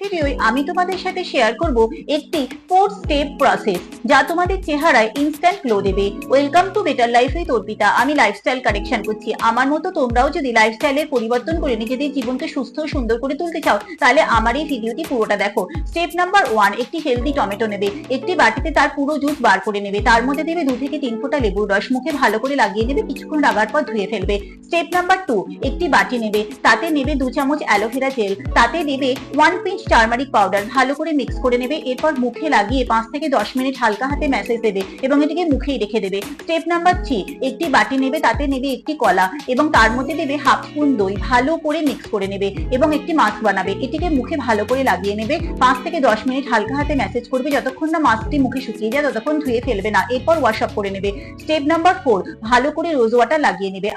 ভিডিওয় আমি তোমাদের সাথে শেয়ার করব একটি 4 স্টেপ প্রসেস যা তোমাদের চেহারায় ইনস্ট্যান্ট গ্লো দেবে। Welcome to better life with Arpita. আমি লাইফস্টাইল কারেকশন করছি। আমার মতো তোমরাও যদি লাইফস্টাইলের পরিবর্তন করে নিজেদের জীবনকে সুস্থ ও সুন্দর করে তুলতে চাও তাহলে আমার এই ভিডিওটি পুরোটা দেখো। স্টেপ নাম্বার 1, একটি হেলদি টমেটো নেবে। একটি বাটিতে তার পুরো জুস বার করে নেবে। তার মধ্যে দেবে 2 থেকে 3 ফোঁটা লেবুর রস। মুখে ভালো করে লাগিয়ে নেবে, কিছুক্ষণ লাগার পর ধুয়ে ফেলবে। স্টেপ নাম্বার 2, একটি বাটি নেবে। তাতে নেবে 2 চামচ অ্যালোভেরা জেল। তাতে দেবে 1 পিঞ্চ টার্মারিক পাউডার। ভালো করে মিক্স করে নেবে। এরপর মুখে লাগিয়ে 5 থেকে 10 মিনিট হালকা হাতে ম্যাসেজ দেবে এবং এটিকে মুখেই রেখে দেবে। স্টেপ নাম্বার 3, একটি বাটি নেবে। তাতে নেবে একটি কলা এবং তার মধ্যে দেবে হাফ স্পুন দই। ভালো করে মিক্স করে নেবে এবং একটি মাস্ক বানাবে। এটিকে মুখে ভালো করে লাগিয়ে নেবে। 5 থেকে 10 মিনিট হালকা হাতে ম্যাসেজ করবে। যতক্ষণ না মাস্কটি মুখে শুকিয়ে যায় ততক্ষণ ধুয়ে ফেলবে না। এরপর ওয়াশ অফ করে নেবে। স্টেপ নাম্বার 4, ভালো করে রোজ ওয়াটার লাগিয়ে নেবে।